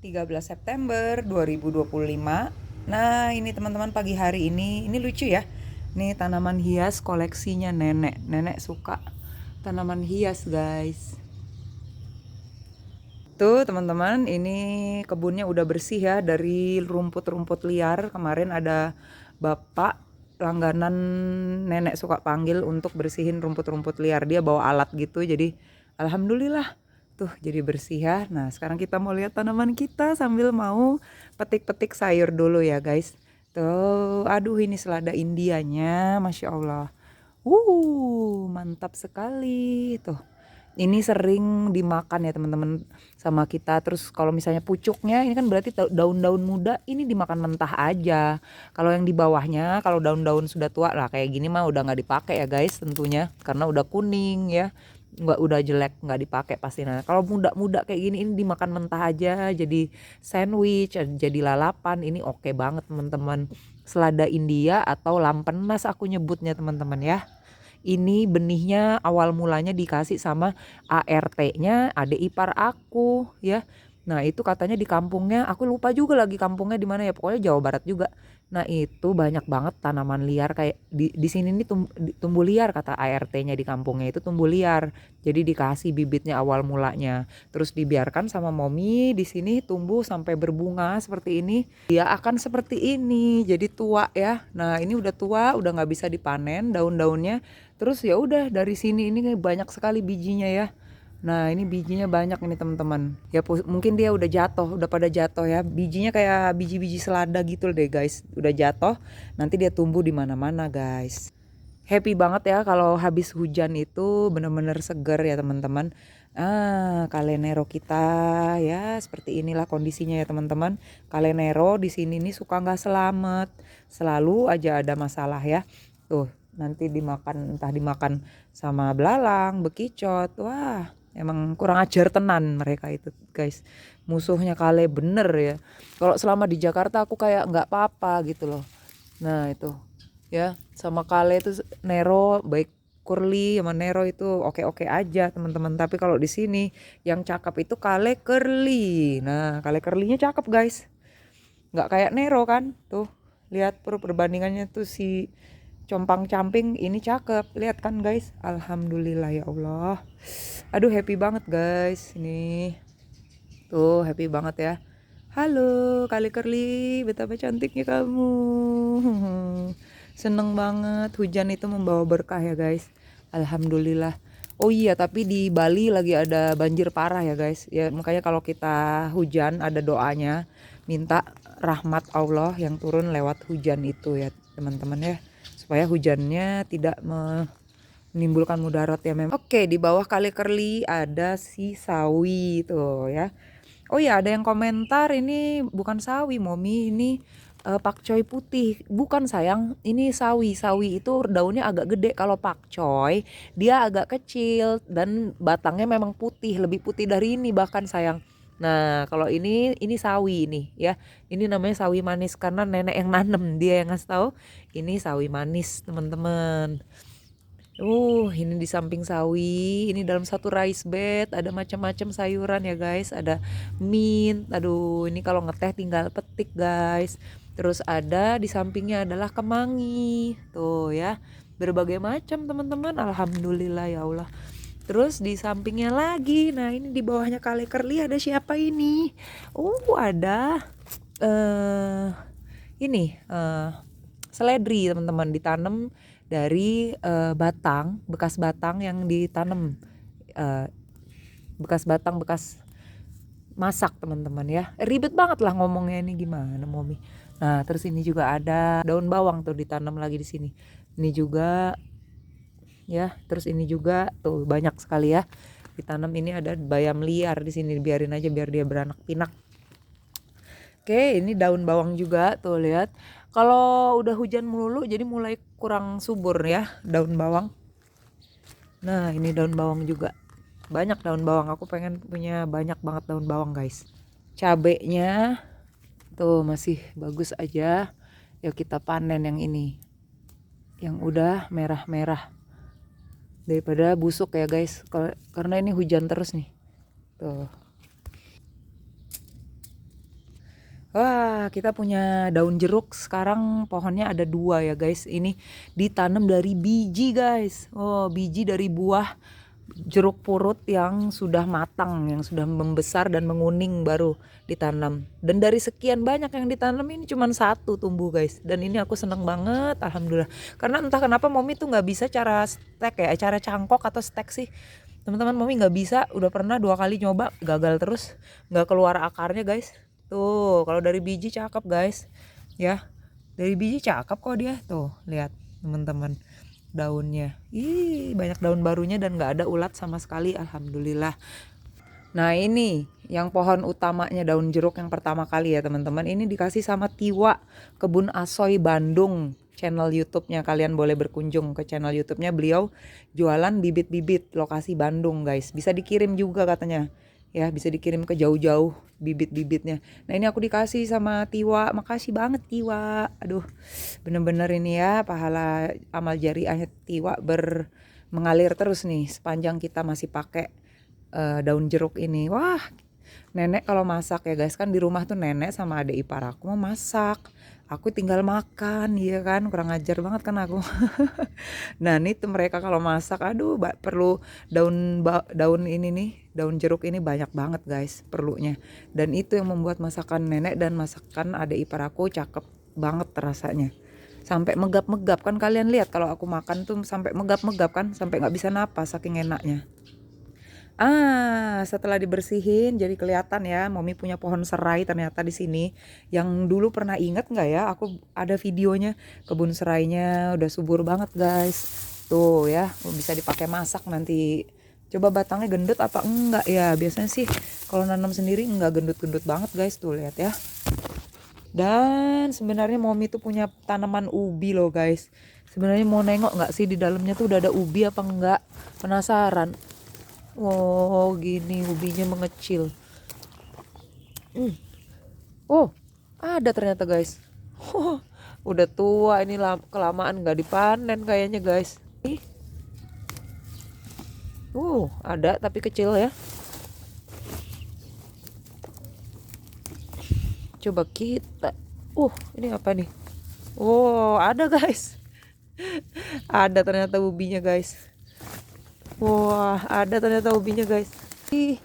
13 September 2025. Nah, ini teman-teman pagi hari ini lucu ya. Nih tanaman hias koleksinya nenek. Nenek suka tanaman hias, guys. Tuh teman-teman, ini kebunnya udah bersih ya dari rumput-rumput liar. Kemarin ada bapak langganan nenek suka panggil untuk bersihin rumput-rumput liar. Dia bawa alat gitu, jadi alhamdulillah tuh jadi bersih ya. Nah sekarang kita mau lihat tanaman kita sambil mau petik-petik sayur dulu ya guys. Tuh, aduh ini selada Indianya, Masya Allah. Mantap sekali tuh. Ini sering dimakan ya teman-teman sama kita. Terus kalau misalnya pucuknya ini kan berarti daun-daun muda ini dimakan mentah aja. Kalau yang di bawahnya, kalau daun-daun sudah tua lah kayak gini mah udah nggak dipakai ya guys tentunya, karena udah kuning ya, nggak udah jelek nggak dipakai pasti. Nah kalau muda-muda kayak gini ini dimakan mentah aja, jadi sandwich, jadi lalapan. Ini oke banget teman-teman. Selada India atau lampenas aku nyebutnya teman-teman ya. Ini benihnya awal mulanya dikasih sama ART-nya, adik ipar aku ya. Nah itu katanya di kampungnya, aku lupa juga lagi kampungnya di mana ya, pokoknya Jawa Barat juga. Nah itu banyak banget tanaman liar kayak di sini nih tumbuh liar kata ART-nya, di kampungnya itu tumbuh liar. Jadi dikasih bibitnya awal mulanya, terus dibiarkan sama Momi di sini tumbuh sampai berbunga seperti ini. Dia akan seperti ini, jadi tua ya. Nah ini udah tua, udah nggak bisa dipanen daun-daunnya. Terus ya udah dari sini ini banyak sekali bijinya ya. Nah ini bijinya banyak ini teman-teman. Ya mungkin dia udah jatuh, udah pada jatuh ya. Bijinya kayak biji-biji selada gitu deh guys. Udah jatuh, nanti dia tumbuh di mana-mana guys. Happy banget ya kalau habis hujan itu bener-bener seger ya teman-teman. Kalenero kita ya seperti inilah kondisinya ya teman-teman. Kalenero di sini nih suka nggak selamat, selalu aja ada masalah ya. Tuh nanti dimakan, entah dimakan sama belalang, bekicot. Wah emang kurang ajar tenan mereka itu guys. Musuhnya kale bener ya. Kalau selama di Jakarta aku kayak nggak apa-apa gitu loh. Nah itu ya, sama kale itu Nero baik curly sama Nero itu oke-oke aja teman-teman. Tapi kalau di sini yang cakep itu kale curly. Nah kale curlynya cakep guys, nggak kayak Nero kan. Tuh lihat perbandingannya tuh, si compang camping ini cakep, lihat kan guys. Alhamdulillah ya Allah. Aduh happy banget guys ini. Tuh happy banget ya. Halo kali Curly, betapa cantiknya kamu. Seneng banget hujan itu membawa berkah ya guys. Alhamdulillah. Oh iya, tapi di Bali lagi ada banjir parah ya guys. Ya makanya kalau kita hujan ada doanya, minta rahmat Allah yang turun lewat hujan itu ya teman-teman ya. Supaya hujannya tidak menimbulkan mudarat ya memang. Oke, di bawah kali Curly ada si sawi tuh ya. Oh ya, ada yang komentar ini bukan sawi, Momi, ini pakcoy putih. Bukan sayang, ini sawi. Sawi itu daunnya agak gede. Kalau pakcoy dia agak kecil dan batangnya memang putih, lebih putih dari ini bahkan sayang. Nah, kalau ini sawi ini ya. Ini namanya sawi manis karena nenek yang nanem, dia yang ngasih tahu ini sawi manis, teman-teman. Ini di samping sawi, ini dalam satu rice bed, ada macam-macam sayuran ya guys, ada mint, aduh ini kalau ngeteh tinggal petik guys. Terus ada di sampingnya adalah kemangi, tuh ya, berbagai macam teman-teman, alhamdulillah ya Allah. Terus di sampingnya lagi, nah ini di bawahnya kale curly ada siapa ini? Ada ini seledri teman-teman, ditanam dari bekas batang yang ditanam, bekas batang bekas masak teman-teman ya. Ribet banget lah ngomongnya ini, gimana Momi. Nah terus ini juga ada daun bawang tuh ditanam lagi di sini. Ini juga ya, terus ini juga tuh banyak sekali ya ditanam. Ini ada bayam liar di sini, biarin aja biar dia beranak pinak. Oke, ini daun bawang juga tuh lihat. Kalau udah hujan melulu jadi mulai kurang subur ya daun bawang. Nah, ini daun bawang juga. Banyak daun bawang, aku pengen punya banyak banget daun bawang, guys. Cabenya tuh masih bagus aja. Yuk kita panen yang ini. Yang udah merah-merah. Daripada busuk ya, guys. Karena ini hujan terus nih. Tuh. Wah, kita punya daun jeruk sekarang pohonnya ada 2 ya guys. Ini ditanam dari biji guys. Oh, biji dari buah jeruk purut yang sudah matang, yang sudah membesar dan menguning baru ditanam. Dan dari sekian banyak yang ditanam ini cuma 1 tumbuh guys. Dan ini aku seneng banget, alhamdulillah. Karena entah kenapa Momi tuh nggak bisa cara stek ya, cara cangkok atau stek sih. Teman-teman, Momi nggak bisa, udah pernah 2 kali nyoba, gagal terus, nggak keluar akarnya guys. Tuh, kalau dari biji cakep guys. Ya, dari biji cakep kok dia. Tuh, lihat teman-teman daunnya. Ih, banyak daun barunya dan nggak ada ulat sama sekali, alhamdulillah. Nah ini yang pohon utamanya daun jeruk yang pertama kali ya teman-teman. Ini dikasih sama Tiwa Kebun Asoy Bandung. Channel YouTube-nya, kalian boleh berkunjung ke channel YouTube-nya, beliau jualan bibit-bibit lokasi Bandung guys. Bisa dikirim juga katanya. Ya, bisa dikirim ke jauh-jauh bibit-bibitnya. Nah, ini aku dikasih sama Tiwa. Makasih banget Tiwa. Aduh, bener-bener ini ya pahala amal jariahnya Tiwa mengalir terus nih sepanjang kita masih pakai daun jeruk ini. Wah, nenek kalau masak ya guys, kan di rumah tuh nenek sama adik ipar aku mau masak, aku tinggal makan, ya kan, kurang ajar banget kan aku. Nah ini tuh mereka kalau masak, aduh perlu daun ini nih, daun jeruk ini banyak banget guys perlunya. Dan itu yang membuat masakan nenek dan masakan adik ipar aku cakep banget rasanya. Sampai megap-megap kan, kalian lihat kalau aku makan tuh sampai megap-megap kan, sampai nggak bisa napas saking enaknya. Setelah dibersihin jadi kelihatan ya, Momi punya pohon serai ternyata di sini. Yang dulu pernah inget nggak ya? Aku ada videonya, kebun serainya udah subur banget guys. Tuh ya, bisa dipakai masak nanti. Coba batangnya gendut apa enggak ya? Biasanya sih kalau nanam sendiri enggak gendut-gendut banget guys. Tuh lihat ya. Dan sebenarnya Momi tuh punya tanaman ubi loh guys. Sebenarnya mau nengok nggak sih di dalamnya tuh udah ada ubi apa enggak? Penasaran. Oh, gini ubinya mengecil. Oh, ada ternyata guys. Oh, udah tua ini, kelamaan nggak dipanen kayaknya guys. Ih, ada tapi kecil ya. Coba kita. Ini apa nih? Oh, ada guys. Ada ternyata ubinya guys. Wah, ada ternyata ubinya guys. Ih.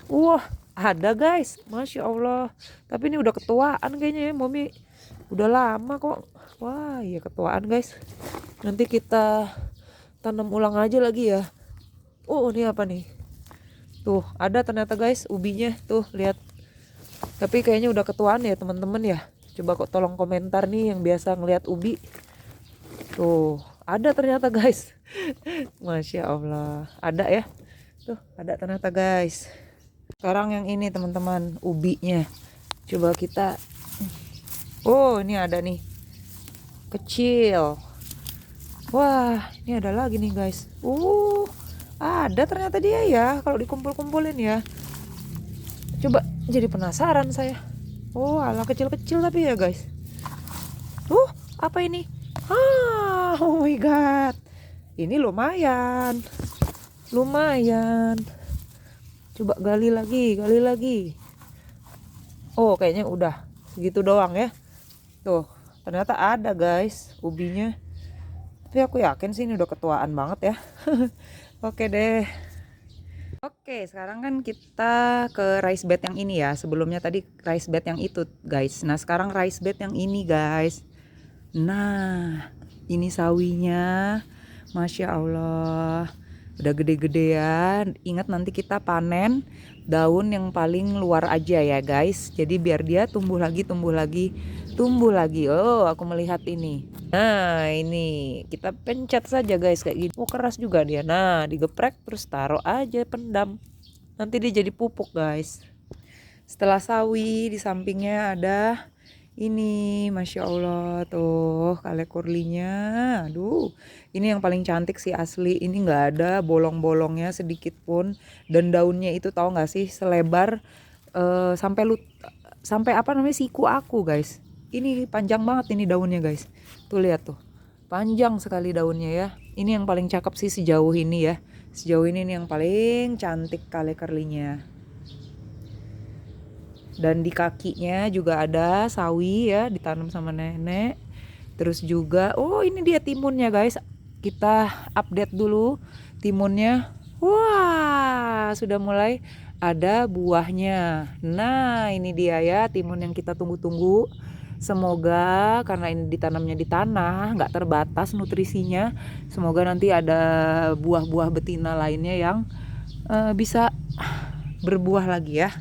Wah, ada guys. Masya Allah. Tapi ini udah ketuaan kayaknya ya, Momi. Udah lama kok. Wah, iya ketuaan guys. Nanti kita tanam ulang aja lagi ya. Ini apa nih? Tuh, ada ternyata guys ubinya. Tuh, lihat. Tapi kayaknya udah ketuaan ya teman-teman ya. Coba kok tolong komentar nih yang biasa ngeliat ubi. Tuh, ada ternyata guys. Masya Allah. Ada ya. Tuh, ada ternyata guys. Sekarang yang ini teman-teman, ubinya. Coba kita. Ini ada nih. Kecil. Wah, ini ada lagi nih guys. Ada ternyata dia ya, kalau dikumpul-kumpulin ya. Coba, jadi penasaran saya. Alah kecil-kecil tapi ya guys. Apa ini? Oh my god. Ini lumayan. Lumayan. Coba gali lagi. Kayaknya udah segitu doang ya. Tuh, ternyata ada guys ubinya. Tapi aku yakin sih ini udah ketuaan banget ya. Oke deh. Oke, sekarang kan kita ke rice bed yang ini ya. Sebelumnya tadi rice bed yang itu guys. Nah sekarang rice bed yang ini guys. Nah ini sawinya. Masya Allah. Udah gede-gedean. Ingat nanti kita panen daun yang paling luar aja ya guys. Jadi biar dia tumbuh lagi. Aku melihat ini. Nah ini kita pencet saja guys kayak gini. Keras juga dia. Nah digeprek terus taruh aja, pendam. Nanti dia jadi pupuk guys. Setelah sawi di sampingnya ada ini, Masya Allah tuh kale kurlinya. Aduh, ini yang paling cantik sih asli. Ini nggak ada bolong-bolongnya sedikit pun. Dan daunnya itu tahu nggak sih selebar sampai apa namanya siku aku guys. Ini panjang banget ini daunnya guys. Tuh lihat tuh, panjang sekali daunnya ya. Ini yang paling cakep sih sejauh ini ya. Sejauh ini nih yang paling cantik kale kurlinya. Dan di kakinya juga ada sawi ya, ditanam sama nenek. Terus juga, oh ini dia timunnya guys. Kita update dulu timunnya. Wah, sudah mulai ada buahnya. Nah, ini dia ya timun yang kita tunggu-tunggu. Semoga karena ini ditanamnya di tanah, nggak terbatas nutrisinya. Semoga nanti ada buah-buah betina lainnya yang bisa berbuah lagi ya.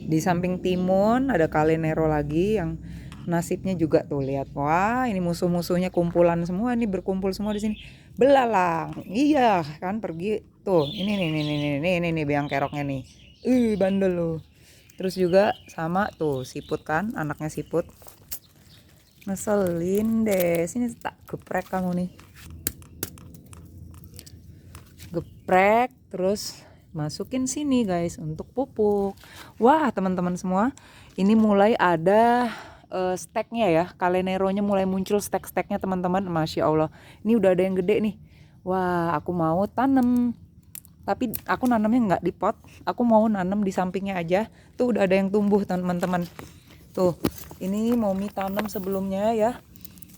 Di samping timun ada kalenero lagi yang nasibnya juga tuh lihat. Wah, ini musuh-musuhnya kumpulan semua nih, berkumpul semua di sini. Belalang. Iya, kan pergi tuh. Ini beang keroknya nih. Bandel loh. Terus juga sama tuh siput kan, anaknya siput. Ngeselin deh. Sini tak geprek kamu nih. Geprek terus masukin sini guys untuk pupuk. Wah teman-teman semua, ini mulai ada steknya ya, kaleneronya mulai muncul stek-steknya teman-teman. Masya Allah, ini udah ada yang gede nih. Wah aku mau tanam, tapi aku nanamnya nggak di pot, aku mau nanam di sampingnya aja. Tuh udah ada yang tumbuh teman-teman. Tuh ini Momi tanam sebelumnya ya.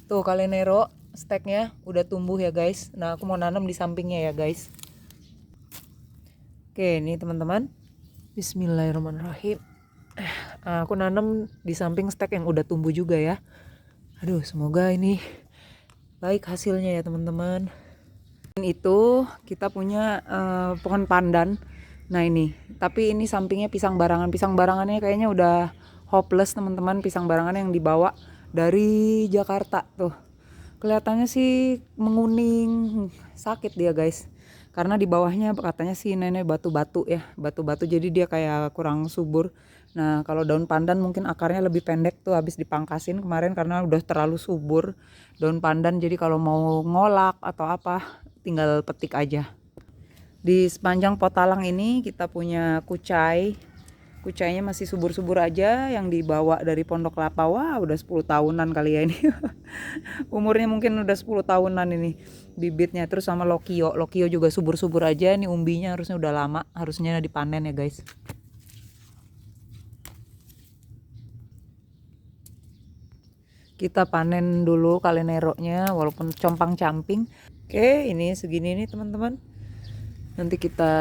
Tuh kalenero steknya udah tumbuh ya guys. Nah aku mau nanam di sampingnya ya guys. Oke, ini teman-teman. Bismillahirrahmanirrahim. Aku nanam di samping stek yang udah tumbuh juga ya. Aduh, semoga ini baik hasilnya ya teman-teman. Itu kita punya pohon pandan. Nah ini, tapi ini sampingnya pisang barangan. Pisang barangannya kayaknya udah hopeless teman-teman. Pisang barangan yang dibawa dari Jakarta tuh. Kelihatannya sih menguning, sakit dia guys. Karena di bawahnya katanya sih nenek batu-batu ya, batu-batu jadi dia kayak kurang subur. Nah kalau daun pandan mungkin akarnya lebih pendek tuh, habis dipangkasin kemarin karena udah terlalu subur daun pandan. Jadi kalau mau ngolak atau apa tinggal petik aja. Di sepanjang potalang ini kita punya kucai. Kucainya masih subur-subur aja yang dibawa dari Pondok Kelapa. Wah udah 10 tahunan kali ya ini. Umurnya mungkin udah 10 tahunan ini bibitnya. Terus sama lokio. Lokio juga subur-subur aja. Ini umbinya harusnya udah lama. Harusnya dipanen ya guys. Kita panen dulu kaleneronya walaupun compang-camping. Oke ini segini nih teman-teman. Nanti kita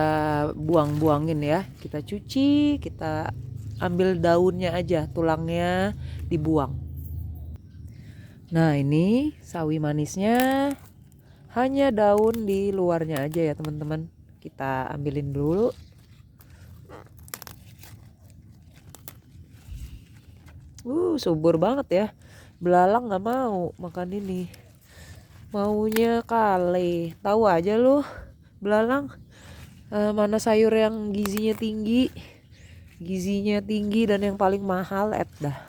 buang-buangin ya, kita cuci, kita ambil daunnya aja, tulangnya dibuang. Nah ini sawi manisnya, hanya daun di luarnya aja ya teman-teman. Kita ambilin dulu. Subur banget ya. Belalang nggak mau makan ini, maunya kale. Tahu aja loh belalang. Mana sayur yang gizinya tinggi dan yang paling mahal dah.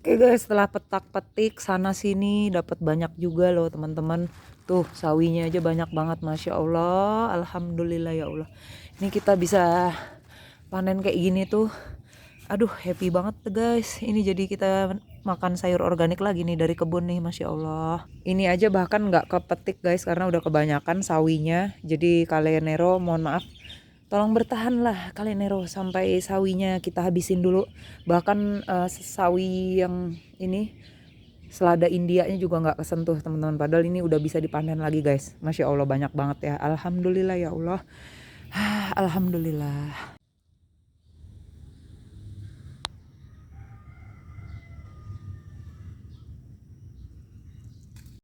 Oke guys, setelah petak-petik sana sini dapat banyak juga loh teman-teman. Tuh sawinya aja banyak banget, masya Allah, alhamdulillah ya Allah. Ini kita bisa panen kayak gini tuh. Aduh happy banget tuh guys. Ini jadi kita makan sayur organik lagi nih dari kebun nih, masya Allah. Ini aja bahkan nggak kepetik guys karena udah kebanyakan sawinya. Jadi kalenero mohon maaf, tolong bertahanlah kalenero sampai sawinya kita habisin dulu. Bahkan sawi yang ini selada Indianya juga nggak kesentuh teman-teman. Padahal ini udah bisa dipanen lagi guys. Masya Allah banyak banget ya. Alhamdulillah ya Allah. Alhamdulillah.